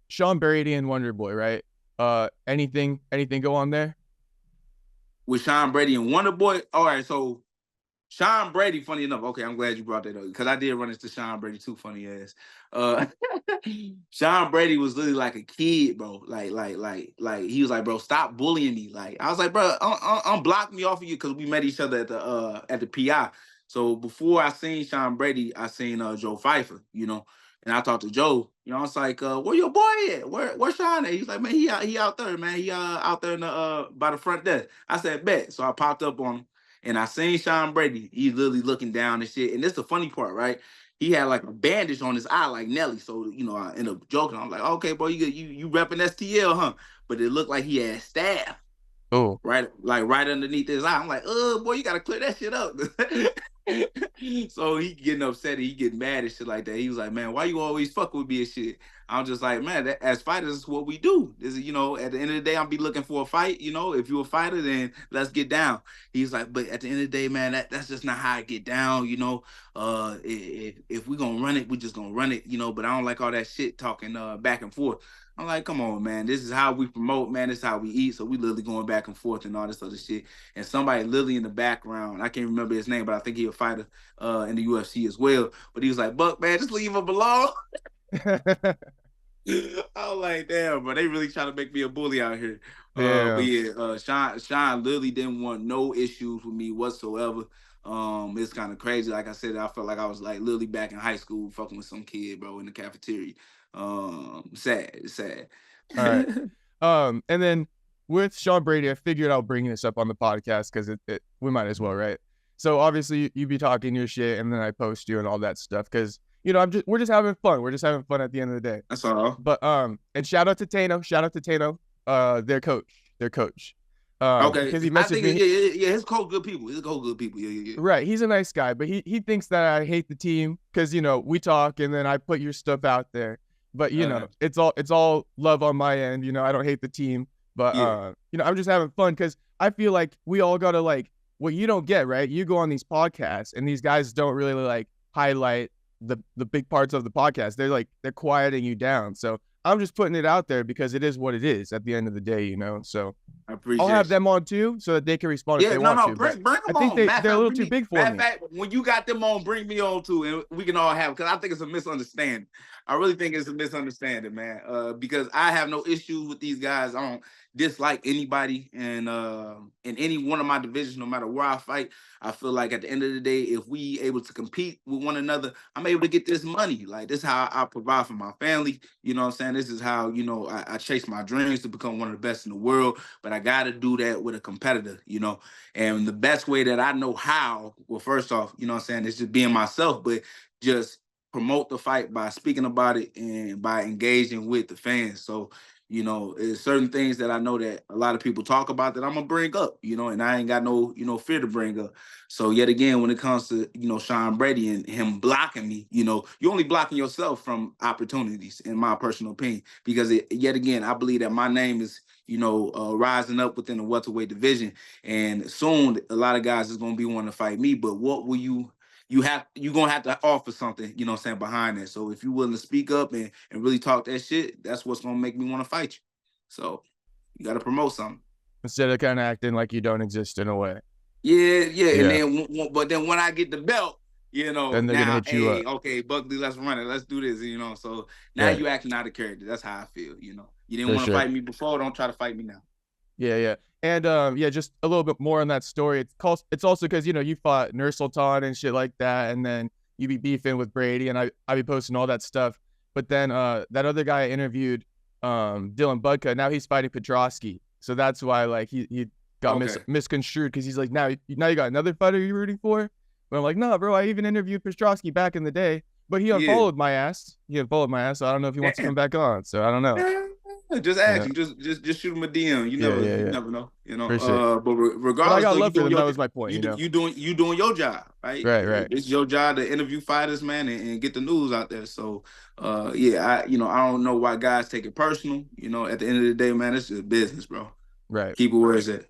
Sean Brady and Wonder Boy, right? Anything go on there? With Sean Brady and Wonder Boy. All right, so Sean Brady, funny enough. Okay, I'm glad you brought that up because I did run into Sean Brady too. Funny ass. Uh, Sean Brady was literally like a kid, bro. Like he was like, bro, stop bullying me. Like I was like, bro, unblock me off of you because we met each other at the PI. So before I seen Sean Brady, I seen Joe Pyfer, and I talked to Joe. I was like, where your boy at? Where's Sean at? He's like, man, he out there, man. He out there in the by the front desk. I said, bet. So I popped up on him. And I seen Sean Brady. He's literally looking down and shit. And this is the funny part, right? He had like a bandage on his eye, like Nelly. So I ended up joking. I'm like, okay, bro, you repping STL, huh? But it looked like he had staph, Oh, right, like right underneath his eye. I'm like, oh boy, you gotta clear that shit up. So he getting upset, he getting mad and shit like that. He was like, man, why you always fuck with me and shit? I'm just like, man, as fighters, this is what we do. This is, at the end of the day, I'll be looking for a fight. If you're a fighter, then let's get down. He's like, but at the end of the day, man, that's just not how I get down. If we gonna run it, we just gonna run it. But I don't like all that shit talking back and forth. I'm like, come on, man. This is how we promote, man. This is how we eat. So we literally going back and forth and all this other shit. And somebody literally in the background, I can't remember his name, but I think he a fighter in the UFC as well. But he was like, Buck, man, just leave him alone. I was like, damn, bro, they really trying to make me a bully out here. But yeah. yeah, Sean literally didn't want no issues with me whatsoever. It's kind of crazy. Like I said, I felt like I was like literally back in high school fucking with some kid, bro, in the cafeteria. Sad. All right. And then with Sean Brady, I figured I'll bring this up on the podcast because we might as well, right? So obviously you be talking your shit, and then I post you and all that stuff because we're just having fun. We're just having fun at the end of the day. That's all. But and shout out to Tano, their coach. Okay, Because he I messaged think me. yeah, his coach good people. His coach good people. Yeah. Right, he's a nice guy, but he thinks that I hate the team because we talk and then I put your stuff out there. But it's all love on my end. I don't hate the team, but Yeah. I'm just having fun because I feel like we all gotta like what you don't get, right? You go on these podcasts and these guys don't really like highlight the big parts of the podcast. They're quieting you down. So I'm just putting it out there because it is what it is at the end of the day, So I appreciate I'll have you. them on too so that they can respond if Yeah, they want no, to. But bring I them think on. they're a little too big for Matter of me. fact, when you got them on, bring me on too, and we can all have. Because I think it's a misunderstanding. I really think it's a misunderstanding, man. Because I have no issues with these guys. I don't dislike anybody, and in any one of my divisions, no matter where I fight, I feel like at the end of the day, if we able to compete with one another, I'm able to get this money. Like this, is how I provide for my family. You know what I'm saying? This is how I chase my dreams to become one of the best in the world. But I got to do that with a competitor. And the best way that I know how, well, first off, what I'm saying, is just being myself, but just promote the fight by speaking about it and by engaging with the fans. So, there's certain things that I know that a lot of people talk about that I'm gonna bring up, and I ain't got no, fear to bring up. So yet again, when it comes to, Sean Brady and him blocking me, you're only blocking yourself from opportunities, in my personal opinion, because yet again, I believe that my name is, rising up within the welterweight division. And soon a lot of guys is gonna be wanting to fight me. But what will you're gonna have to offer something, behind that. So if you're willing to speak up and really talk that shit, that's what's gonna make me want to fight you. So you gotta promote something. Instead of kind of acting like you don't exist in a way. Yeah. And Yeah. then but then when I get the belt, Then they're gonna now, hit you hey, up. okay, Buckley, let's run it. Let's do this, So now Right. you acting out of character. That's how I feel, You didn't For want to sure. fight me before, don't try to fight me now. Yeah. And just a little bit more on that story. It's also because you fought Nur Sultan and shit like that, and then you be beefing with Brady, and I be posting all that stuff. But then that other guy I interviewed, Dylan Budka, now he's fighting Petrosky. So that's why like he got misconstrued because he's like now you got another fighter you're rooting for. But I'm like, no, bro, I even interviewed Petrosky back in the day, but he unfollowed my ass. So I don't know if he wants to come back on. So I don't know. Just ask him. Just shoot him a DM. You Yeah. never know. For sure. But But I regardless, got though, love for them. That was my point. you doing your job, right? Right. It's your job to interview fighters, man, and get the news out there. So, I don't know why guys take it personal. At the end of the day, man, it's just business, bro. Right. Keep it where it's at.